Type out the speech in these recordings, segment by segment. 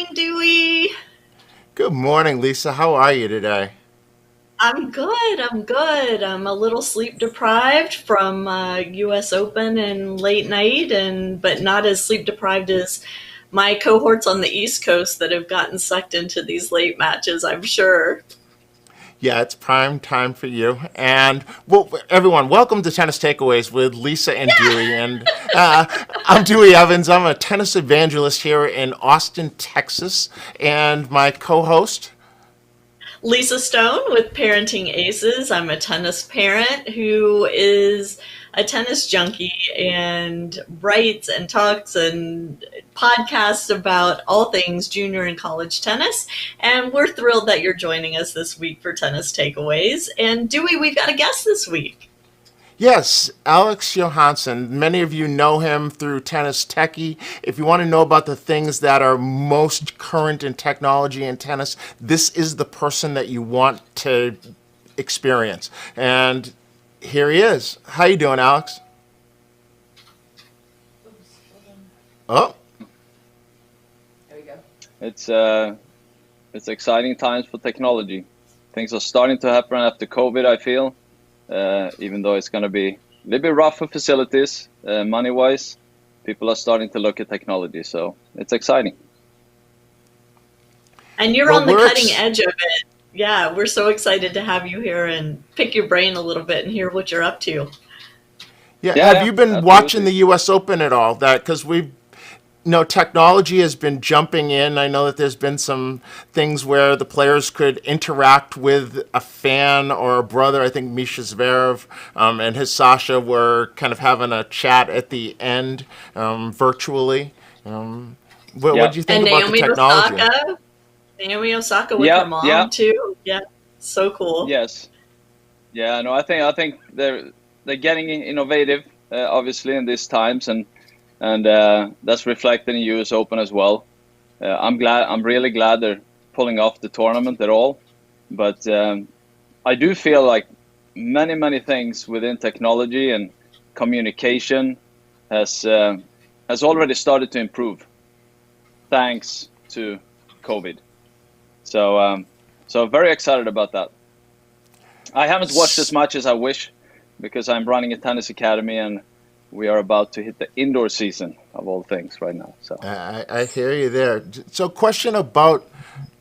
morning, Dewey. Good morning, Lisa. How are you today? I'm good. I'm good. I'm a little sleep deprived from U.S. Open and late night, and but not as sleep deprived as my cohorts on the East Coast that have gotten sucked into these late matches. I'm sure. Yeah, it's prime time for you. And well, everyone, welcome to Tennis Takeaways with Lisa and Dewey. And I'm Dewey Evans. I'm a tennis evangelist here in Austin, Texas. And my co-host. Lisa Stone with Parenting Aces. I'm a tennis parent who is a tennis junkie and writes and talks and podcasts about all things junior and college tennis. And we're thrilled that you're joining us this week for Tennis Takeaways. And Dewey, we've got a guest this week. Yes, Alex Johansson. Many of you know him through Tennis Techie. If you want to know about the things that are most current in technology and tennis, this is the person that you want to experience. And here he is. How you doing, Alex? Oh, It's exciting times for technology. Things are starting to happen after COVID, I feel, even though it's going to be a little bit rough for facilities, money-wise. People are starting to look at technology, so it's exciting. And you're well, on the we're cutting ex- edge of it. Yeah, we're so excited to have you here and pick your brain a little bit and hear what you're up to. yeah. Yeah, Have yeah, you been watching absolutely. the U.S. Open at all? That because we technology has been jumping in. I know that there's been some things where the players could interact with a fan or a brother. I think Misha Zverev and his Sasha were kind of having a chat at the end virtually. What Yeah, do you think And about the Naomi technology? Osaka, Naomi Osaka with her yeah, yeah, mom too. Yeah, so cool. yes, yeah. No, I think they're getting innovative, obviously, in these times, and that's reflected in U.S. Open as well. I'm really glad they're pulling off the tournament at all. But I do feel like many things within technology and communication has uh, has already started to improve thanks to COVID. So so very excited about that. I haven't watched as much as I wish because I'm running a tennis academy and we are about to hit the indoor season of all things right now. So I hear you there. So, question about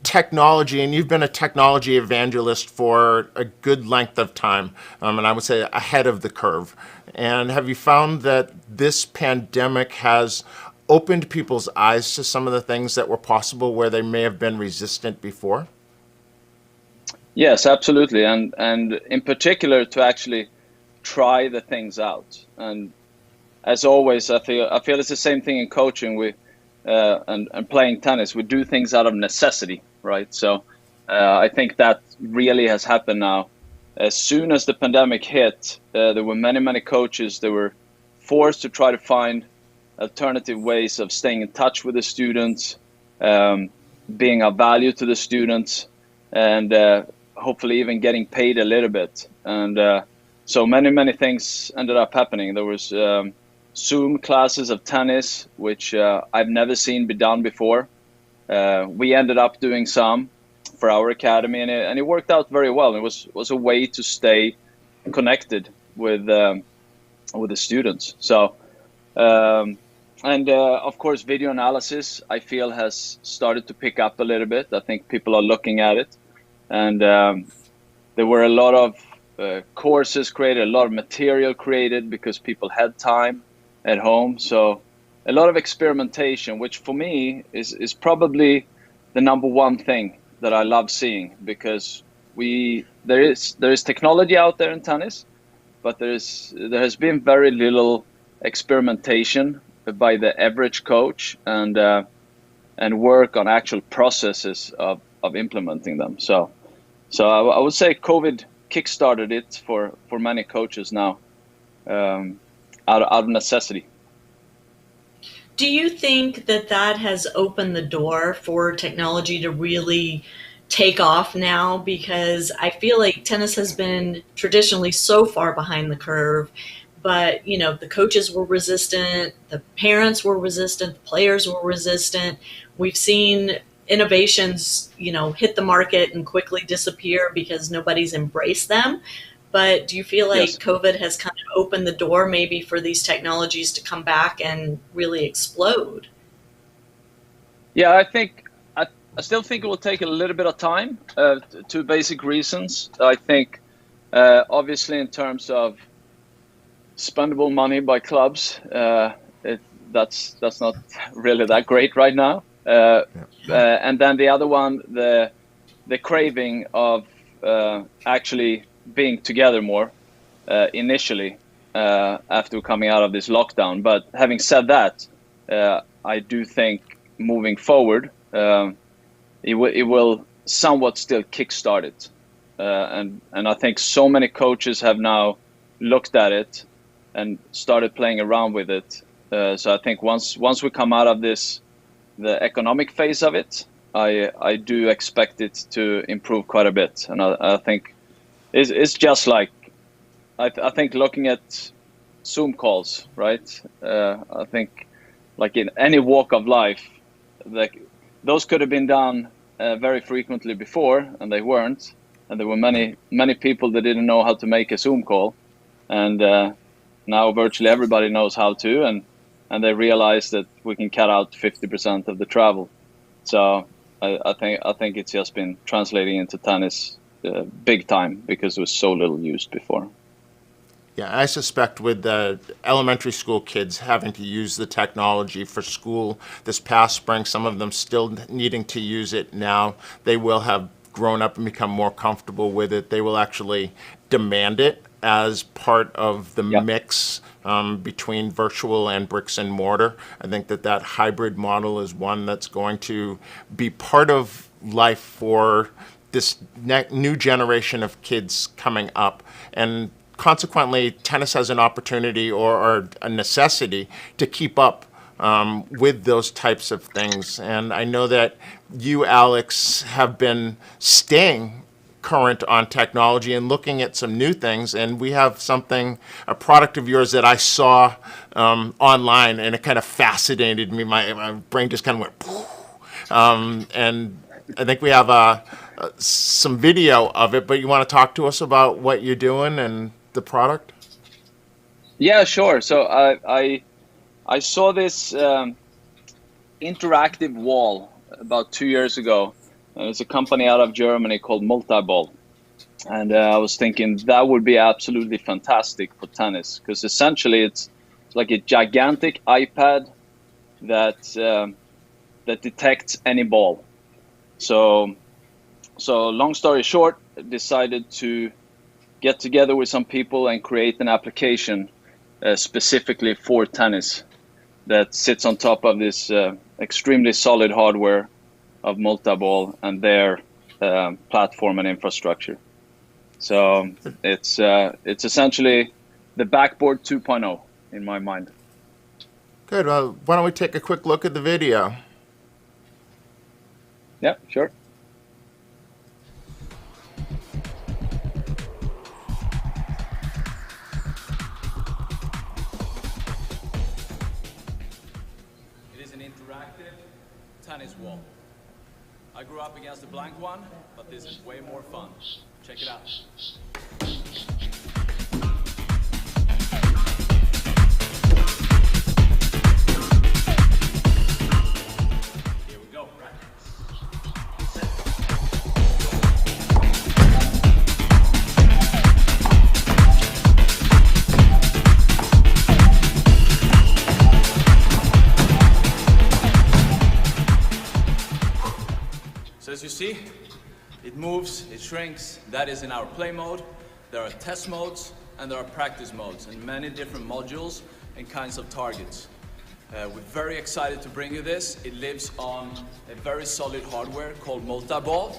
technology, and you've been a technology evangelist for a good length of time, and I would say ahead of the curve. And have you found that this pandemic has opened people's eyes to some of the things that were possible where they may have been resistant before? yes, absolutely, and in particular to actually try the things out. And as always, I feel it's the same thing in coaching. And playing tennis, we do things out of necessity, right? So I think that really has happened now. As soon as the pandemic hit, there were many coaches that were forced to try to find alternative ways of staying in touch with the students, um, being of value to the students, and hopefully even getting paid a little bit. And so many things ended up happening. There was Zoom classes of tennis, which I've never seen be done before. We ended up doing some for our academy, and it worked out very well. It was a way to stay connected with the students. So and of course, video analysis I feel has started to pick up a little bit. I think people are looking at it, and there were a lot of courses created, a lot of material created because people had time at home. So a lot of experimentation, which for me is probably the number one thing that I love seeing, because there is technology out there in tennis, but there has been very little experimentation by the average coach and work on actual processes of implementing them. So I would say COVID kickstarted it for many coaches now, out of necessity. Do you think that that has opened the door for technology to really take off now? Because I feel like tennis has been traditionally so far behind the curve, but the coaches were resistant, the parents were resistant, the players were resistant. We've seen innovations, hit the market and quickly disappear because nobody's embraced them. But do you feel like Yes. COVID has kind of opened the door maybe for these technologies to come back and really explode? Yeah, I still think it will take a little bit of time. Two basic reasons. I think, obviously, in terms of spendable money by clubs, that's not really that great right now. And then the other one, the craving of actually being together more initially after coming out of this lockdown. But having said that, I do think moving forward, it will somewhat still kickstart it. And I think so many coaches have now looked at it and started playing around with it. So I think once we come out of this, the economic phase of it, I do expect it to improve quite a bit. And I think it's just like, I think looking at Zoom calls, right? I think like in any walk of life, like those could have been done very frequently before, and they weren't. And there were many people that didn't know how to make a Zoom call, and now virtually everybody knows how to, and they realize that we can cut out 50% of the travel. So I think it's just been translating into tennis big time because it was so little used before. Yeah, I suspect with the elementary school kids having to use the technology for school this past spring, some of them still needing to use it now, they will have grown up and become more comfortable with it. They will actually demand it as part of the mix between virtual and bricks and mortar. I think that hybrid model is one that's going to be part of life for this new generation of kids coming up. And consequently, tennis has an opportunity or a necessity to keep up with those types of things. And I know that you, Alex, have been staying current on technology and looking at some new things. And we have a product of yours that I saw online, and it kind of fascinated me. My brain just kind of went, and I think we have some video of it, but you want to talk to us about what you're doing and the product? Yeah, sure. So I saw this interactive wall about 2 years ago. It's a company out of Germany called Multiball. And I was thinking that would be absolutely fantastic for tennis, because essentially it's like a gigantic iPad that detects any ball. So long story short, I decided to get together with some people and create an application specifically for tennis that sits on top of this extremely solid hardware of Multiball and their platform and infrastructure. So it's essentially the backboard 2.0 in my mind. Good. Well, why don't we take a quick look at the video? Yeah, sure. It is an interactive tennis wall. I grew up against a blank one, but this is way more fun. Check it out. Here we go, right? So as you see, it moves, it shrinks. That is in our play mode. There are test modes and there are practice modes and many different modules and kinds of targets. We're very excited to bring you this. It lives on a very solid hardware called Multiball.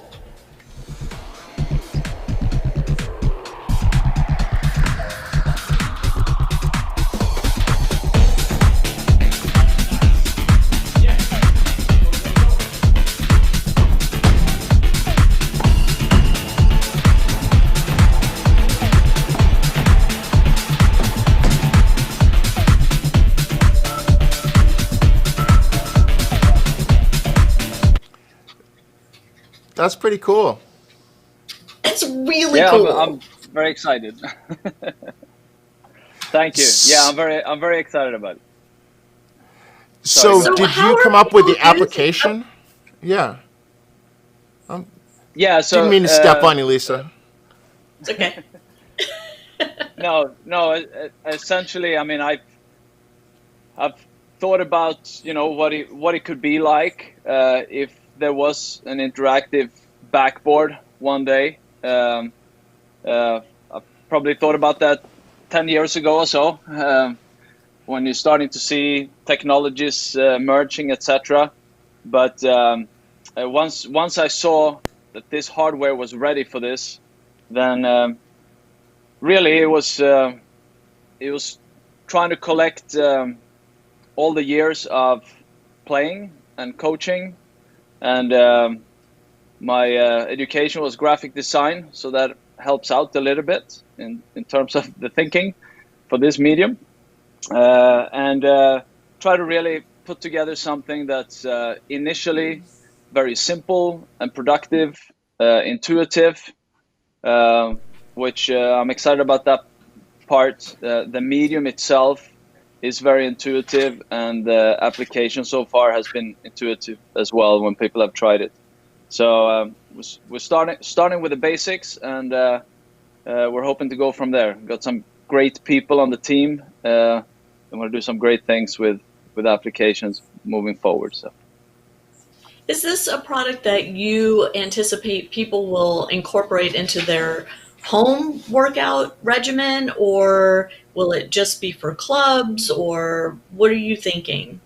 That's pretty cool. It's really Yeah, cool. I'm very excited. Thank you. Yeah, S- I'm very excited about it. Sorry, So, go So ahead. did how you are come up with people the using? Oh, application? Yeah. Yeah, Didn't so mean to step on you, Lisa. it's okay. no. Essentially, I mean, I've thought about what it could be like if there was an interactive backboard one day. I probably thought about that 10 years ago or so, when you're starting to see technologies merging, etc. But once I saw that this hardware was ready for this, then really it was trying to collect all the years of playing and coaching, and my education was graphic design, so that helps out a little bit in terms of the thinking for this medium, and try to really put together something that's initially very simple and productive, intuitive, uh, which I'm excited about that part. The medium itself is very intuitive, and the application so far has been intuitive as well when people have tried it. So we're starting with the basics, and we're hoping to go from there. Got some great people on the team, and we'll do some great things with applications moving forward. So. Is this a product that you anticipate people will incorporate into their home workout regimen, or will it just be for clubs, or what are you thinking?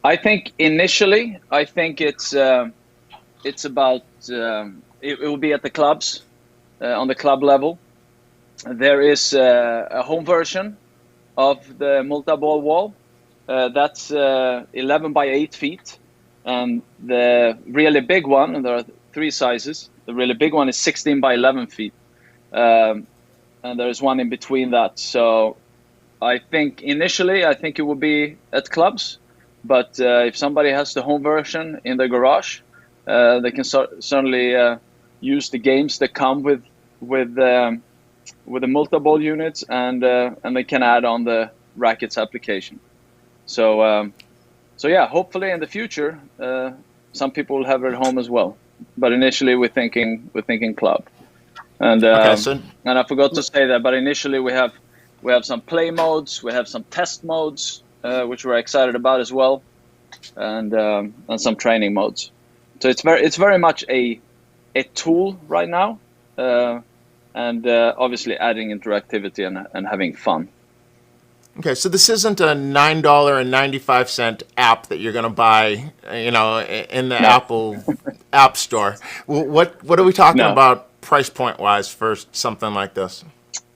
I think initially, I think it's about it will be at the clubs, on the club level. There is a home version of the multi-ball wall. That's 11 by 8 feet. And the really big one, and there are three sizes, the really big one is 16 by 11 feet. And there's one in between that. So I think initially, I think it will be at clubs. But if somebody has the home version in their garage, they can certainly use the games that come with the multi-ball units, and they can add on the rackets application. So yeah, hopefully in the future, some people will have it at home as well. But initially, we're thinking club, and Okay, so and I forgot to say that. But initially, we have some play modes, we have some test modes, which we're excited about as well, and some training modes. So it's very much a tool right now, and obviously adding interactivity and having fun. okay, so this isn't a $9.95 app that you're going to buy, in the No, Apple App Store. What are we talking no. about price point wise for something like this?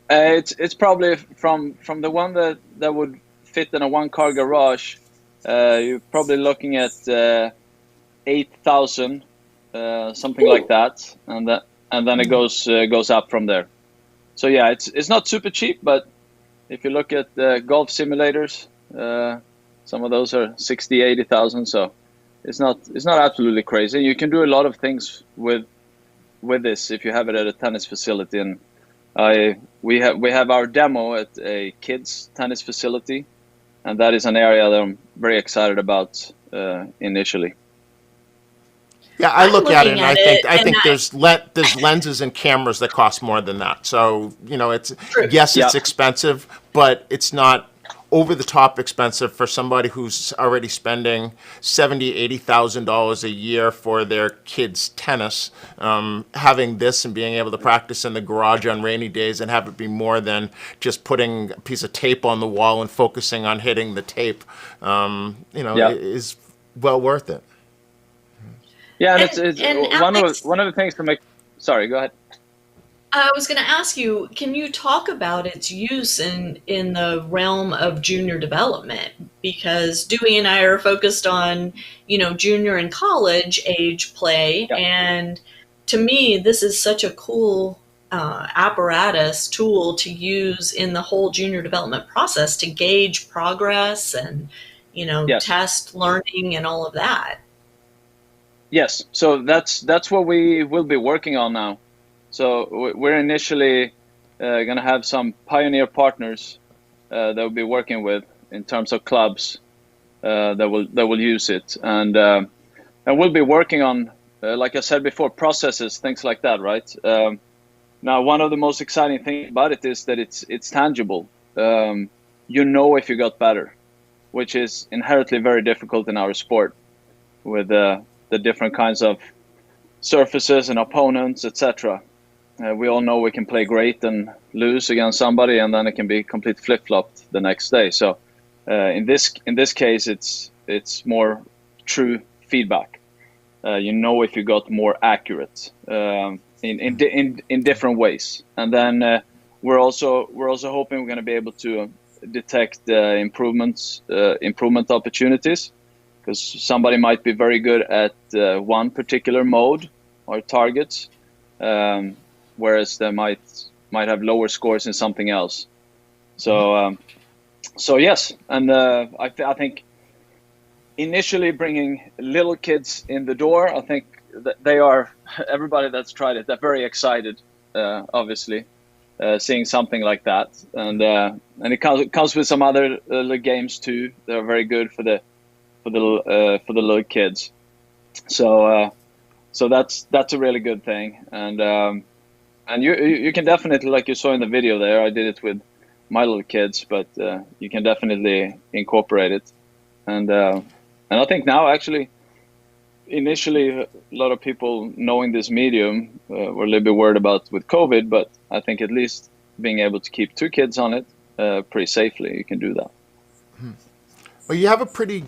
It's probably from the one that would fit in a one car garage. You're probably looking at 8,000, something like Ooh, that, and then it goes up from there. So yeah, it's not super cheap, but if you look at golf simulators, some of those are 60, 80,000. So it's not absolutely crazy. You can do a lot of things with this if you have it at a tennis facility. And we have our demo at a kids tennis facility, and that is an area that I'm very excited about initially. Yeah, I I'm look at it looking and at I it, and think there's lenses and cameras that cost more than that. So, it's true. yes, Yeah, it's expensive, but it's not over the top expensive for somebody who's already spending $80,000 a year for their kids' tennis. Having this and being able to practice in the garage on rainy days and have it be more than just putting a piece of tape on the wall and focusing on hitting the tape, yeah, is well worth it. yeah. And it's And one of Alex, one of the things to make. Sorry, go ahead. I was going to ask you, can you talk about its use in the realm of junior development? Because Dewey and I are focused on, junior and college age play, Yeah, and to me, this is such a cool apparatus tool to use in the whole junior development process to gauge progress and, yes. test learning and all of that. Yes, so that's what we will be working on now. So we're initially going to have some pioneer partners that we'll be working with in terms of clubs that will use it, and we'll be working on, like I said before, processes, things like that, right? Now, one of the most exciting things about it is that it's tangible. You know if you got better, which is inherently very difficult in our sport with the different kinds of surfaces and opponents, etc. We all know we can play great and lose against somebody, and then it can be complete flip-flopped the next day. So in this case, it's more true feedback. You know if you got more accurate in different ways, and then we're also hoping we're going to be able to detect improvement opportunities, because somebody might be very good at one particular mode or targets, whereas they might have lower scores in something else. So yes, and I think initially bringing little kids in the door, I think that they are, everybody that's tried it, they're very excited, obviously, seeing something like that, and it comes with some other games too that are very good for the little kids. So that's a really good thing, and you can definitely, like you saw in the video there, I did it with my little kids, but you can definitely incorporate it, and I think now, actually, initially a lot of people knowing this medium were a little bit worried about with COVID, but I think at least being able to keep 2 kids on it pretty safely, you can do that. Well, you have a pretty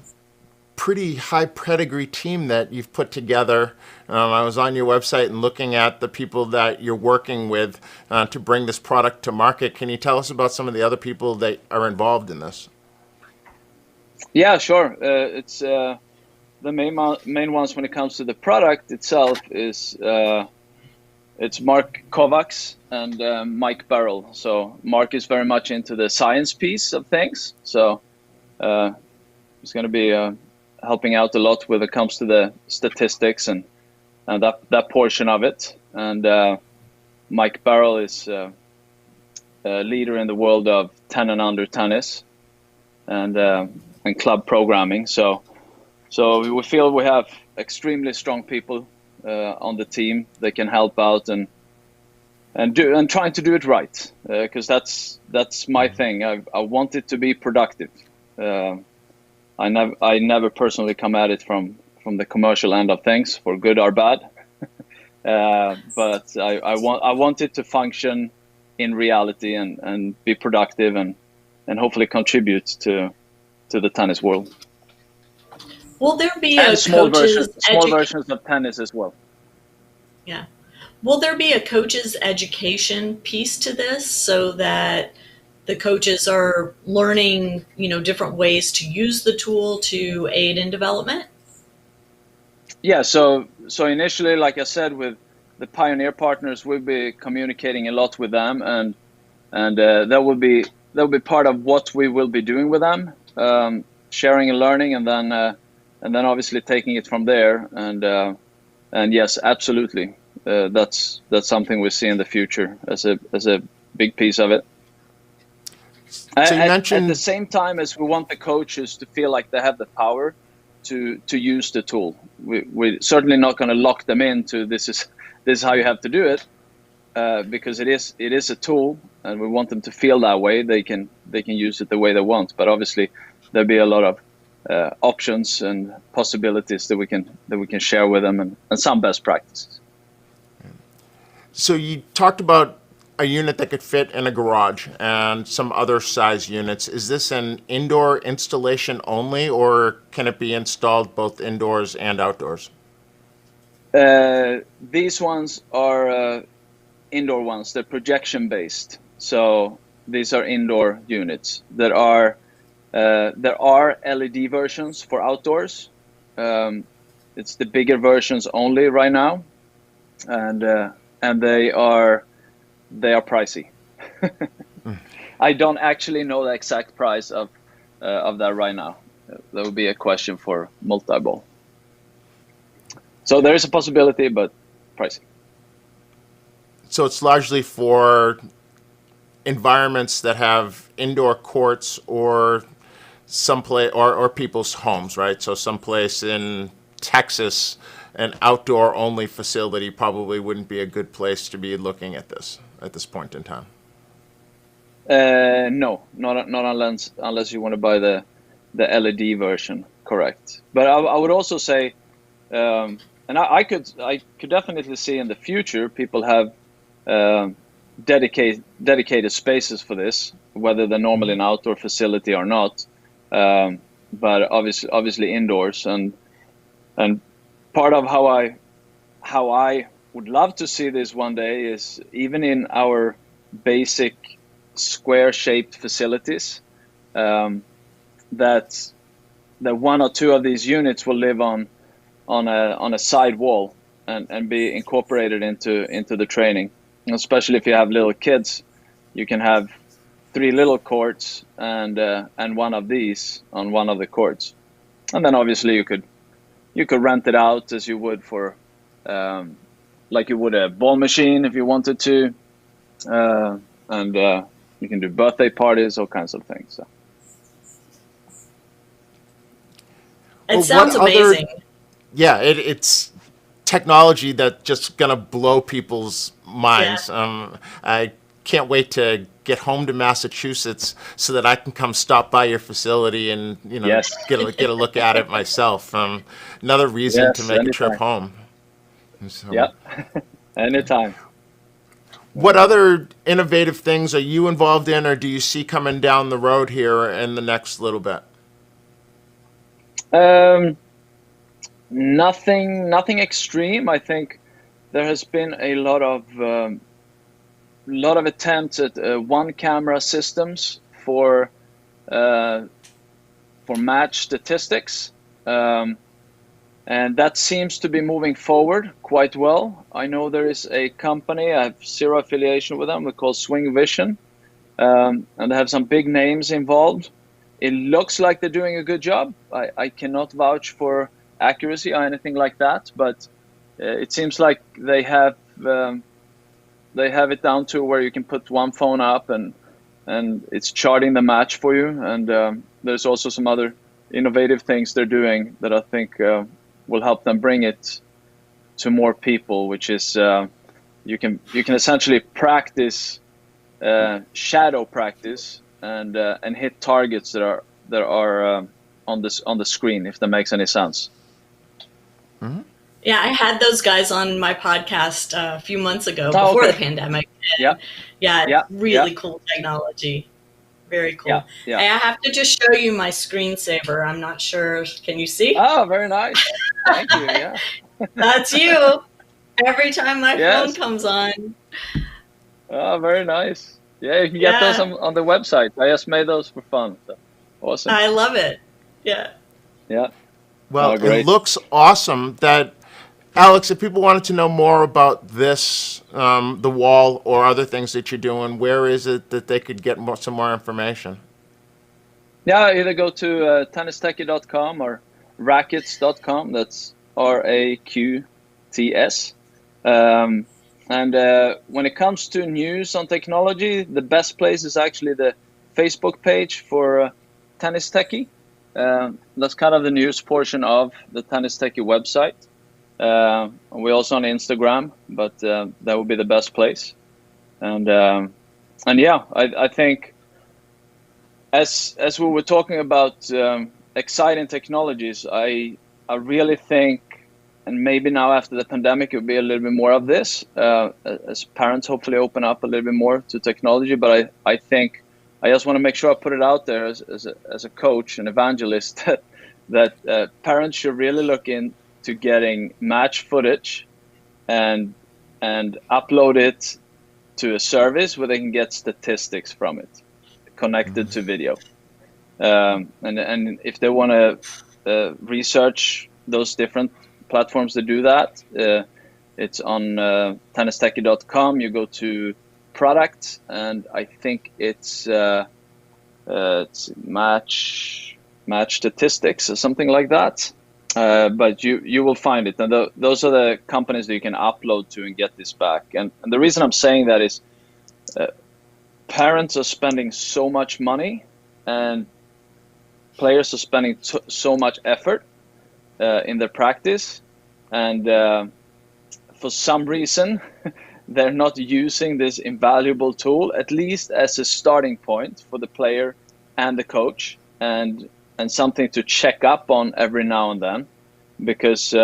high pedigree team that you've put together. I was on your website and looking at the people that you're working with to bring this product to market. Can you tell us about some of the other people that are involved in this? Yeah, sure. It's the main ones when it comes to the product itself is it's Mark Kovacs and Mike Barrell. So Mark is very much into the science piece of things. So he's going to be helping out a lot when it comes to the statistics and that portion of it. And Mike Barrell is a leader in the world of 10 and under tennis and club programming. So we feel we have extremely strong people on the team that can help out and trying to do it right, because that's my thing. I want it to be productive. I never personally come at it from the commercial end of things, for good or bad. But I want it to function in reality and be productive and hopefully contribute to the tennis world. Will there be and a small coach's versions of tennis as well? Yeah. Will there be a coach's education piece to this, so that the coaches are learning, different ways to use the tool to aid in development? Yeah. So initially, like I said, with the pioneer partners, we'll be communicating a lot with them, and that will be part of what we will be doing with them, sharing and learning, and then obviously taking it from there. And yes, absolutely, that's something we see in the future as a big piece of it. So you mentioned at the same time as we want the coaches to feel like they have the power to use the tool. We're certainly not going to lock them into this is how you have to do it, because it is a tool, and we want them to feel that way. They can use it the way they want, but obviously there'll be a lot of options and possibilities that we can share with them, and some best practices. So you talked about a unit that could fit in a garage and some other size units. Is this an indoor installation only, or can it be installed both indoors and outdoors? These ones are indoor ones. They're projection based, so these are indoor units. There are LED versions for outdoors. It's the bigger versions only right now, and they are pricey. I don't actually know the exact price of that right now. That would be a question for multi-ball. So there is a possibility, but pricey. So it's largely for environments that have indoor courts or someplace or people's homes, right? So someplace in Texas, an outdoor only facility probably wouldn't be a good place to be looking at this point in time. No, not unless you want to buy the LED version, correct? But I would also say, and I could definitely see in the future people have dedicated spaces for this, whether they're normally an outdoor facility or not. But obviously indoors, and part of how I would love to see this one day is even in our basic square-shaped facilities, that one or two of these units will live on a side wall and be incorporated into the training. And especially if you have little kids, you can have 3 little courts and one of these on one of the courts, and then obviously you could rent it out as you would for like you would a ball machine if you wanted to, and you can do birthday parties, all kinds of things. So. It sounds amazing. Yeah, it's technology that's just gonna blow people's minds. Yeah. I can't wait to get home to Massachusetts so that I can come stop by your facility and Yes. get a look at it myself. Another reason Yes, to make anytime. a trip home. So, Yeah, anytime. what other innovative things are you involved in, or do you see coming down the road here in the next little bit? Nothing extreme. I think there has been a lot of attempts at one camera systems for match statistics, and that seems to be moving forward quite well. I know there is a company, I have zero affiliation with them, they're called Swing Vision, and they have some big names involved. It looks like they're doing a good job. I cannot vouch for accuracy or anything like that, but it seems like they have it down to where you can put one phone up and it's charting the match for you. And there's also some other innovative things they're doing that I think will help them bring it to more people, which is you can essentially practice shadow practice and hit targets that are on the screen, if that makes any sense. Mm-hmm. Yeah, I had those guys on my podcast a few months ago before the pandemic. Yeah, really cool technology. Very cool. Yeah. I have to just show you my screensaver. I'm not sure. Can you see? Oh, very nice. Thank you. Yeah. That's you. Every time my Yes. phone comes on. Oh, very nice. Yeah, you can get those on the website. I just made those for fun. So. Awesome. I love it. Yeah. Yeah. Well, Great. it looks awesome. That, Alex, if people wanted to know more about this, the wall, or other things that you're doing, where is it that they could get some more information? Yeah, either go to tennistechie.com or rackets.com. That's RAQTS. And when it comes to news on technology, the best place is actually the Facebook page for Tennis Techie. That's kind of the news portion of the Tennis Techie website. We're also on Instagram, but that would be the best place. And yeah, I think as we were talking about exciting technologies, I really think, and maybe now after the pandemic, it will be a little bit more of this, as parents hopefully open up a little bit more to technology. But I think I just want to make sure I put it out there as a coach and evangelist that parents should really look into getting match footage and upload it to a service where they can get statistics from it connected to video. And if they want to research those different platforms to do that, it's on tennistechie.com. You go to product, and I think it's match statistics or something like that. But you will find it, and those are the companies that you can upload to and get this back. And the reason I'm saying that is parents are spending so much money, and players are spending so much effort in their practice, and for some reason they're not using this invaluable tool, at least as a starting point for the player and the coach, and something to check up on every now and then, because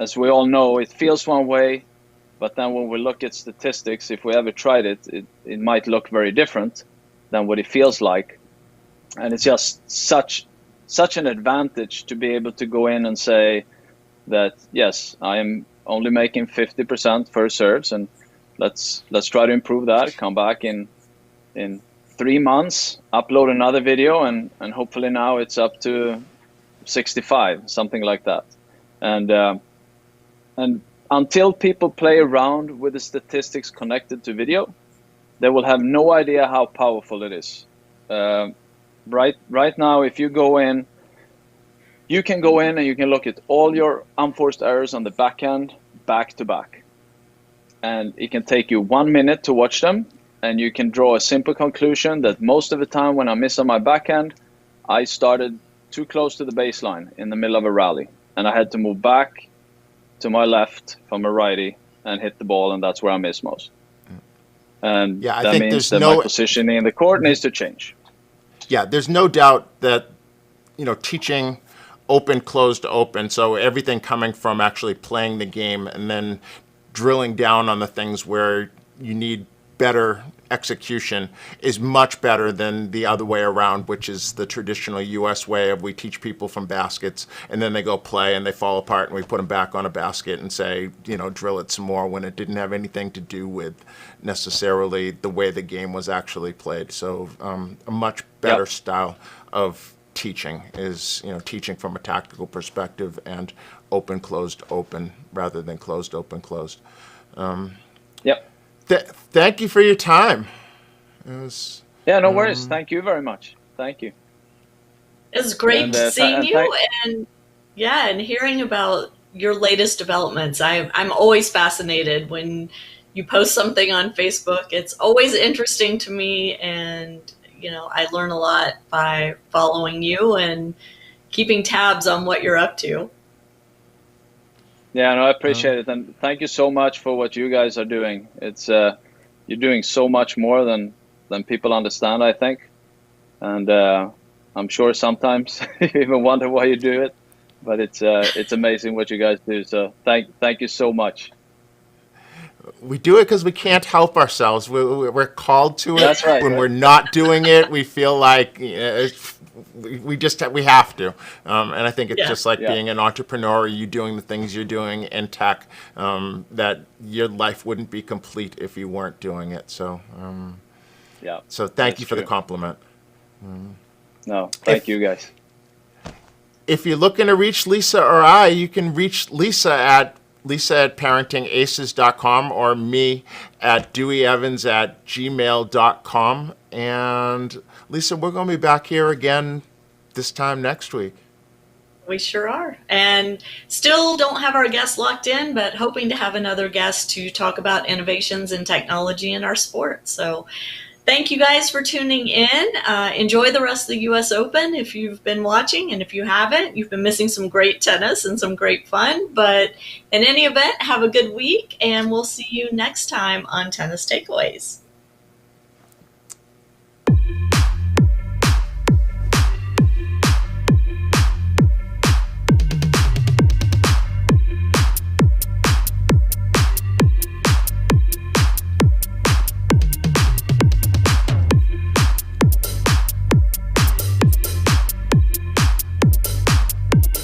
as we all know, it feels one way, but then when we look at statistics, if we ever tried it, it might look very different than what it feels like. And it's just such an advantage to be able to go in and say that, yes, I am only making 50% first serves, and let's try to improve that. Come back in 3 months, upload another video, and hopefully now it's up to 65, something like that. And until people play around with the statistics connected to video, they will have no idea how powerful it is. Right now, if you go in, you can go in and you can look at all your unforced errors on the backhand back to back. And it can take you 1 minute to watch them, and you can draw a simple conclusion that most of the time when I miss on my backhand, I started too close to the baseline in the middle of a rally, and I had to move back to my left from a righty and hit the ball, and that's where I miss most. And Yeah, I that think means there's that my positioning in the court needs to change. Yeah, there's no doubt that, teaching open, closed, open, so everything coming from actually playing the game and then drilling down on the things where you need better execution is much better than the other way around, which is the traditional U.S. way of we teach people from baskets and then they go play and they fall apart and we put them back on a basket and say, drill it some more, when it didn't have anything to do with necessarily the way the game was actually played. So a much better style of teaching is, teaching from a tactical perspective and open, closed, open rather than closed, open, closed. Yep. Thank you for your time. No worries. Thank you very much. Thank you. It was great seeing you and hearing about your latest developments. I'm always fascinated when you post something on Facebook. It's always interesting to me, and I learn a lot by following you and keeping tabs on what you're up to. Yeah, no, I appreciate it, and thank you so much for what you guys are doing. It's you're doing so much more than people understand, I think, and I'm sure sometimes you even wonder why you do it, but it's amazing what you guys do. So thank you so much. We do it because we can't help ourselves. We're called to it. That's right. When we're not doing it, we feel like we have to. And I think it's just like being an entrepreneur, you doing the things you're doing in tech, that your life wouldn't be complete if you weren't doing it. So, so thank you for the compliment. No, thank you guys. If you're looking to reach Lisa or I, you can reach Lisa at parentingaces.com or me at deweyevans@gmail.com. And Lisa, we're going to be back here again this time next week. We sure are. And still don't have our guest locked in, but hoping to have another guest to talk about innovations in technology in our sport. So thank you guys for tuning in. Enjoy the rest of the U.S. Open if you've been watching, and if you haven't, you've been missing some great tennis and some great fun. But in any event, have a good week, and we'll see you next time on Tennis Takeaways.